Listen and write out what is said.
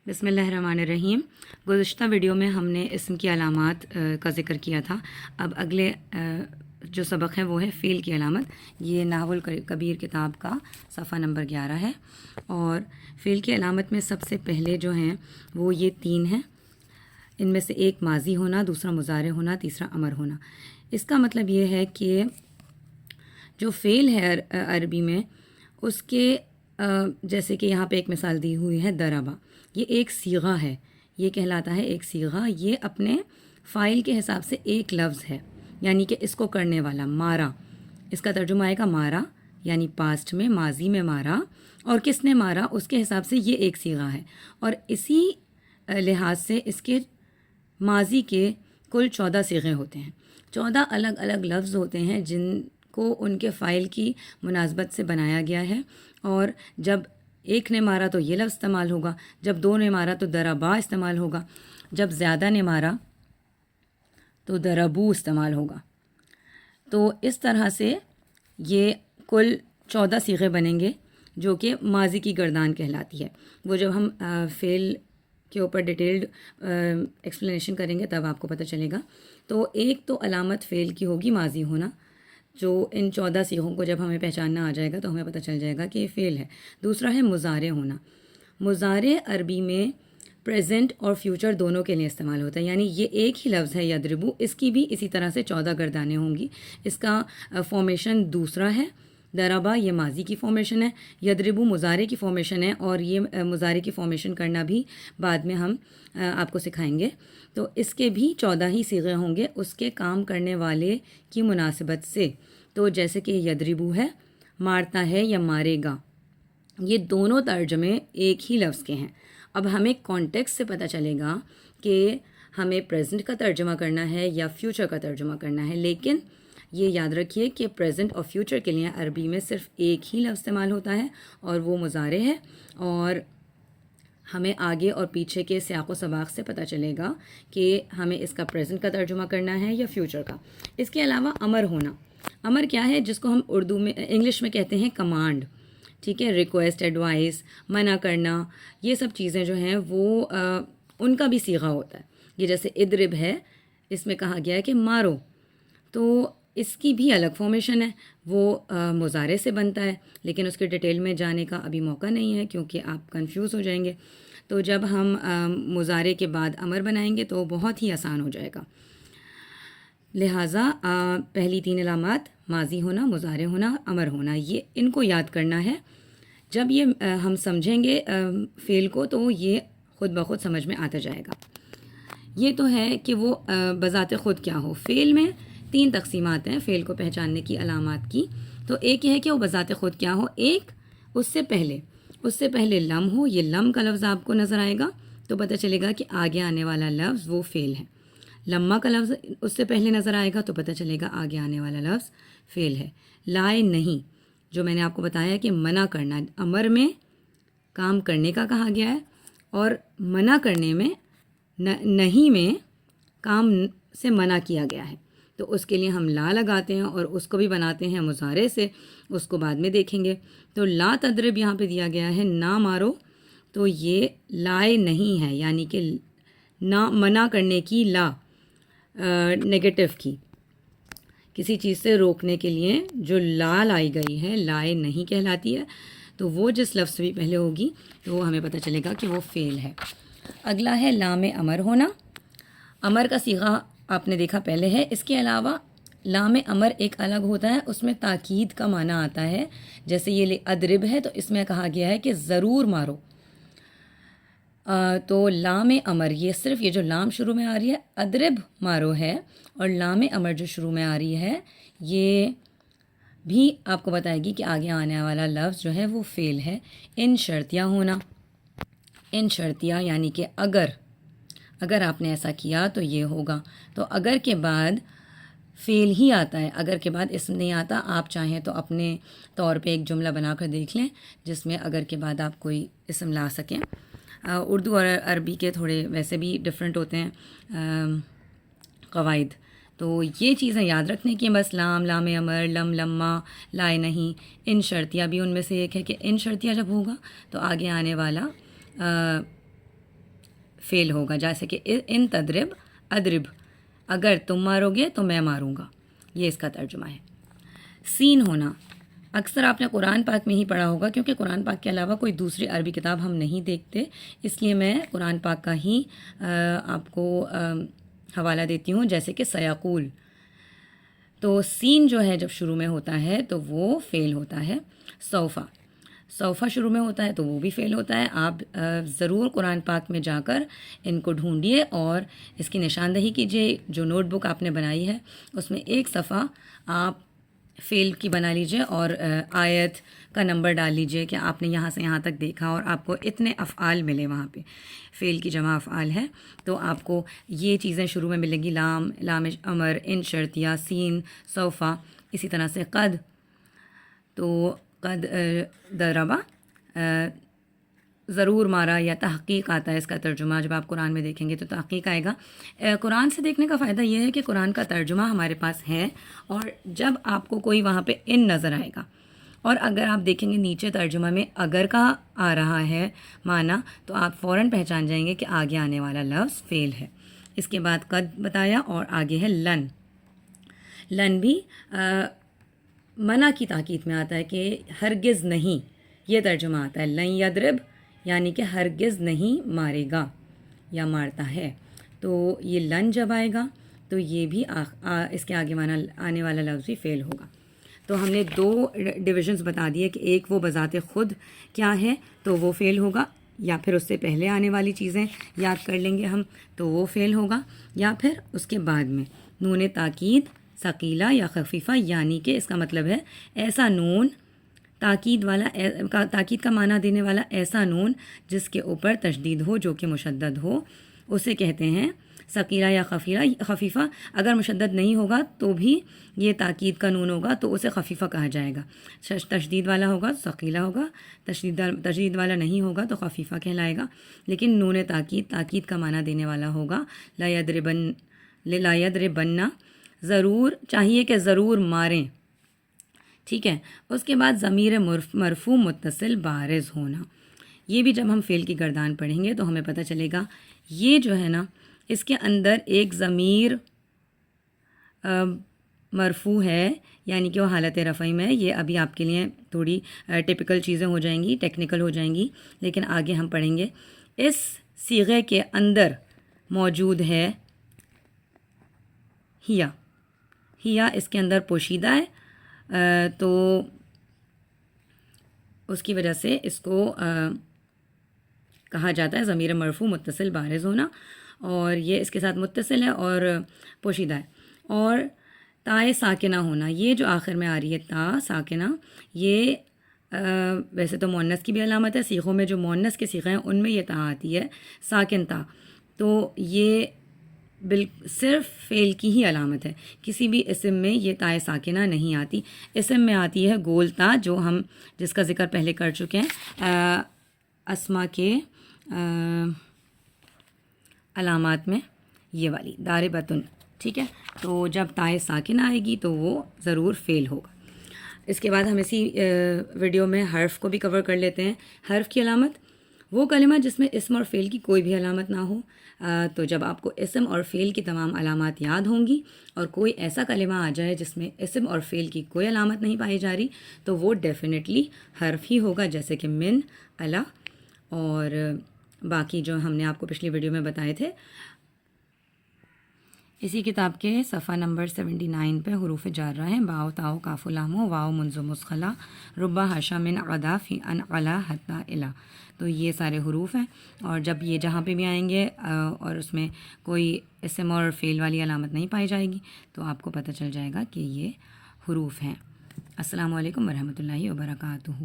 بسم اللہ الرحمن الرحیم۔ گزشتہ ویڈیو میں ہم نے اسم کی علامات کا ذکر کیا تھا۔ اب اگلے جو سبق ہے وہ ہے فعل کی علامت۔ یہ نحو الکبیر کتاب کا صفحہ نمبر 11 ہے، اور فعل کی علامت میں سب سے پہلے جو ہیں وہ یہ 3 ہیں۔ ان میں سے ایک ماضی ہونا، دوسرا مضارع ہونا، تیسرا امر ہونا۔ اس کا مطلب یہ ہے کہ جو فعل ہے عربی میں اس کے جیسے کہ یہاں پہ ایک مثال دی ہوئی ہے ضربہ، یہ ایک صیغہ ہے، یہ کہلاتا ہے ایک صیغہ۔ یہ اپنے فاعل کے حساب سے ایک لفظ ہے، یعنی کہ اس کو کرنے والا مارا، اس کا ترجمہ آئے گا مارا، یعنی پاسٹ میں، ماضی میں مارا، اور کس نے مارا اس کے حساب سے یہ ایک صیغہ ہے۔ اور اسی لحاظ سے اس کے ماضی کے کل 14 صیغے ہوتے ہیں۔ 14 الگ الگ لفظ ہوتے ہیں جن کو ان کے فاعل کی مناسبت سے بنایا گیا ہے، اور جب ایک نے مارا تو یہ لفظ استعمال ہوگا، جب 2 نے مارا تو ضربا استعمال ہوگا، جب زیادہ نے مارا تو ضربو استعمال ہوگا۔ تو اس طرح سے یہ کل 14 صیغے بنیں گے جو کہ ماضی کی گردان کہلاتی ہے۔ وہ جب ہم فعل کے اوپر ڈیٹیلڈ ایکسپلینیشن کریں گے تب آپ کو پتہ چلے گا۔ تو ایک تو علامت فعل کی ہوگی ماضی ہونا، جو ان 14 صیغوں کو جب ہمیں پہچاننا آ جائے گا تو ہمیں پتہ چل جائے گا کہ یہ فعل ہے۔ دوسرا ہے مضارع ہونا۔ مضارع عربی میں پریزنٹ اور فیوچر دونوں کے لیے استعمال ہوتا ہے، یعنی یہ ایک ہی لفظ ہے یضربو، اس کی بھی اسی طرح سے 14 گردانیں ہوں گی۔ اس کا فارمیشن دوسرا ہے، ضربا یہ ماضی کی فارمیشن ہے، یضربو مضارع کی فارمیشن ہے، اور یہ مضارع کی فارمیشن کرنا بھی بعد میں ہم آپ کو سکھائیں گے۔ تو اس کے بھی 14 ہی صیغے ہوں گے اس کے کام کرنے والے کی مناسبت سے۔ تو جیسے کہ یضربو ہے، مارتا ہے یا مارے گا، یہ دونوں ترجمے ایک ہی لفظ کے ہیں۔ اب ہمیں کانٹیکسٹ سے پتہ چلے گا کہ ہمیں پریزنٹ کا ترجمہ کرنا ہے یا فیوچر کا ترجمہ کرنا ہے، لیکن یہ یاد رکھیے کہ پریزنٹ اور فیوچر کے لیے عربی میں صرف ایک ہی لفظ استعمال ہوتا ہے، اور وہ مضارع ہے، اور ہمیں آگے اور پیچھے کے سیاق و سباق سے پتہ چلے گا کہ ہمیں اس کا پریزنٹ کا ترجمہ کرنا ہے یا فیوچر کا۔ اس کے علاوہ امر ہونا۔ امر کیا ہے؟ جس کو ہم اردو میں انگلش میں کہتے ہیں کمانڈ، ٹھیک ہے، ریکویسٹ، ایڈوائس، منع کرنا، یہ سب چیزیں جو ہیں وہ ان کا بھی صیغہ ہوتا ہے۔ یہ جیسے اضرب ہے، اس میں کہا گیا ہے کہ مارو، تو اس کی بھی الگ فارمیشن ہے، وہ مضارع سے بنتا ہے، لیکن اس کے ڈیٹیل میں جانے کا ابھی موقع نہیں ہے کیونکہ آپ کنفیوز ہو جائیں گے۔ تو جب ہم مضارع کے بعد امر بنائیں گے تو بہت ہی آسان ہو جائے گا۔ لہٰذا پہلی 3 علامات ماضی ہونا، مضارع ہونا، امر ہونا، یہ ان کو یاد کرنا ہے۔ جب یہ ہم سمجھیں گے فعل کو تو یہ خود بخود سمجھ میں آتا جائے گا۔ یہ تو ہے کہ وہ بذات خود کیا ہو۔ فعل میں 3 تقسیمات ہیں فعل کو پہچاننے کی علامات کی۔ تو ایک یہ ہے کہ وہ بذات خود کیا ہو، ایک اس سے پہلے لم ہو، یہ لم کا لفظ آپ کو نظر آئے گا تو پتہ چلے گا کہ آگے آنے والا لفظ وہ فعل ہے۔ لمہ کا لفظ اس سے پہلے نظر آئے گا تو پتہ چلے گا آگے آنے والا لفظ فعل ہے۔ لائے نہیں، جو میں نے آپ کو بتایا کہ منع کرنا، امر میں کام کرنے کا کہا گیا ہے، اور منع کرنے میں نہیں میں کام سے منع کیا گیا ہے، تو اس کے لیے ہم لا لگاتے ہیں اور اس کو بھی بناتے ہیں مضارع سے، اس کو بعد میں دیکھیں گے۔ تو لا تضرب یہاں پہ دیا گیا ہے نہ مارو، تو یہ لائے نہیں ہے، یعنی کہ نہ منع کرنے کی، لا نیگیٹو کی، کسی چیز سے روکنے کے لیے جو لا لائی گئی ہے لائے نہیں کہلاتی ہے۔ تو وہ جس لفظ سے بھی پہلے ہوگی تو وہ ہمیں پتہ چلے گا کہ وہ فعل ہے۔ اگلا ہے لام امر ہونا۔ امر کا صیغہ آپ نے دیکھا پہلے ہے، اس کے علاوہ لام امر ایک الگ ہوتا ہے، اس میں تاکید کا معنی آتا ہے۔ جیسے یہ اضرب ہے تو اس میں کہا گیا ہے کہ ضرور مارو، تو لام امر یہ صرف یہ جو لام شروع میں آ رہی ہے اضرب مارو ہے، اور لام امر جو شروع میں آ رہی ہے یہ بھی آپ کو بتائے گی کہ آگے آنے والا لفظ جو ہے وہ فعل ہے۔ ان شرطیہ ہونا، ان شرطیہ یعنی کہ اگر آپ نے ایسا کیا تو یہ ہوگا، تو اگر کے بعد فعل ہی آتا ہے، اگر کے بعد اسم نہیں آتا۔ آپ چاہیں تو اپنے طور پہ ایک جملہ بنا کر دیکھ لیں جس میں اگر کے بعد آپ کوئی اسم لا سکیں۔ اردو اور عربی کے تھوڑے ویسے بھی ڈفرینٹ ہوتے ہیں قواعد، تو یہ چیزیں یاد رکھنے کی، بس لام، لام امر، لم، لمہ، لائے نہیں، ان شرطیہ بھی ان میں سے ایک ہے کہ ان شرطیہ جب ہوگا تو آگے آنے والا فعل ہوگا، جیسے کہ ان تضرب اضرب، اگر تم مارو گے تو میں ماروں گا، یہ اس کا ترجمہ ہے۔ سین ہونا اکثر آپ نے قرآن پاک میں ہی پڑھا ہوگا، کیونکہ قرآن پاک کے علاوہ کوئی دوسری عربی کتاب ہم نہیں دیکھتے، اس لیے میں قرآن پاک کا ہی آپ کو حوالہ دیتی ہوں، جیسے کہ سیقول۔ تو سین جو ہے جب شروع میں ہوتا ہے تو وہ فعل ہوتا ہے۔ سوفا، سوفا شروع میں ہوتا ہے تو وہ بھی فعل ہوتا ہے۔ آپ ضرور قرآن پاک میں جا کر ان کو ڈھونڈیے اور اس کی نشاندہی کیجیے۔ جو نوٹ بک آپ نے بنائی ہے اس میں ایک صفحہ آپ فعل کی بنا لیجیے اور آیت کا نمبر ڈال لیجیے کہ آپ نے یہاں سے یہاں تک دیکھا اور آپ کو اتنے افعال ملے، وہاں پہ فعل کی جمع افعال ہے تو آپ کو یہ چیزیں شروع میں ملیں گی، لام، لام امر، ان شرطیہ، سین، صوفہ، اسی طرح سے قد، تو قد ضربہ، ضرور مارا، یا تحقیق آتا ہے اس کا ترجمہ، جب آپ قرآن میں دیکھیں گے تو تحقیق آئے گا۔ قرآن سے دیکھنے کا فائدہ یہ ہے کہ قرآن کا ترجمہ ہمارے پاس ہے، اور جب آپ کو کوئی وہاں پہ ان نظر آئے گا اور اگر آپ دیکھیں گے نیچے ترجمہ میں اگر کا آ رہا ہے معنی، تو آپ فوراً پہچان جائیں گے کہ آگے آنے والا لفظ فعل ہے۔ اس کے بعد قد بتایا اور آگے ہے لن۔ لن بھی منع کی تاکید میں آتا ہے کہ ہرگز نہیں، یہ ترجمہ آتا ہے لن یضرب، یعنی کہ ہرگز نہیں مارے گا یا مارتا ہے۔ تو یہ لن جب آئے گا تو یہ بھی اس کے آگے آنے والا لفظ بھی فعل ہوگا۔ تو ہم نے دو ڈویژنز بتا دیے کہ ایک وہ بذات خود کیا ہے تو وہ فعل ہوگا، یا پھر اس سے پہلے آنے والی چیزیں یاد کر لیں گے ہم تو وہ فعل ہوگا، یا پھر اس کے بعد میں نون تاکید ثقیلہ یا خفیفہ، یعنی کہ اس کا مطلب ہے ایسا نون تاکید کا معنی دینے والا ایسا نون جس کے اوپر تشدید ہو، جو کہ مشدد ہو، اسے کہتے ہیں ثقیلہ یا خفیفہ۔ اگر مشدد نہیں ہوگا تو بھی یہ تاکید کا نون ہوگا تو اسے خفیفہ کہا جائے گا، تشدید والا ہوگا ثقیلہ ہوگا، تشدید والا نہیں ہوگا تو خفیفہ کہلائے گا۔ لیکن نون تاکید کا معنی دینے والا ہوگا لا یضربن، ضرور چاہیے کہ ضرور ماریں، ٹھیک ہے۔ اس کے بعد ضمیر مرفوع متصل بارز ہونا، یہ بھی جب ہم فعل کی گردان پڑھیں گے تو ہمیں پتہ چلے گا یہ جو ہے نا اس کے اندر ایک ضمیر مرفوع ہے، یعنی کہ وہ حالت رفعی میں، یہ ابھی آپ کے لیے تھوڑی ٹپیکل چیزیں ہو جائیں گی، ٹیکنیکل ہو جائیں گی، لیکن آگے ہم پڑھیں گے۔ اس صیغے کے اندر موجود ہے ہیا، ہیا اس کے اندر پوشیدہ ہے، تو اس کی وجہ سے اس کو کہا جاتا ہے ضمیر مرفوع متصل بارز ہونا، اور یہ اس کے ساتھ متصل ہے اور پوشیدہ ہے۔ اور تائے ساکنہ ہونا، یہ جو آخر میں آ رہی ہے تا ساکنہ، یہ ویسے تو مؤنث کی بھی علامت ہے، صیغوں میں جو مؤنث کے صیغے ہیں ان میں یہ تا آتی ہے، ساکن تا، تو یہ صرف فعل کی ہی علامت ہے، کسی بھی اسم میں یہ تائے ساکنہ نہیں آتی۔ اسم میں آتی ہے گول تا، جو ہم جس کا ذکر پہلے کر چکے ہیں اسما کے علامات میں، یہ والی داربتن، ٹھیک ہے۔ تو جب تائے ساکن آئے گی تو وہ ضرور فعل ہوگا۔ اس کے بعد ہم اسی ویڈیو میں حرف کو بھی کور کر لیتے ہیں۔ حرف کی علامت، وہ کلمہ جس میں اسم اور فعل کی کوئی بھی علامت نہ ہو، تو جب آپ کو اسم اور فعل کی تمام علامات یاد ہوں گی اور کوئی ایسا کلمہ آ جائے جس میں اسم اور فعل کی کوئی علامت نہیں پائی جا رہی تو وہ ڈیفینیٹلی حرف ہی ہوگا، جیسے کہ من، الا اور باقی جو ہم نے آپ کو پچھلی ویڈیو میں بتائے تھے۔ اسی کتاب کے صفحہ نمبر 79 پہ حروف جارہ ہیں، باؤ تاؤ کاف و لام واؤ منز مسخلا ربا حشا من عدا فی ان علا حتی الا، تو یہ سارے حروف ہیں، اور جب یہ جہاں پہ بھی آئیں گے اور اس میں کوئی اسم اور فعل والی علامت نہیں پائی جائے گی تو آپ کو پتہ چل جائے گا کہ یہ حروف ہیں۔ السلام علیکم ورحمۃ اللہ وبرکاتہ۔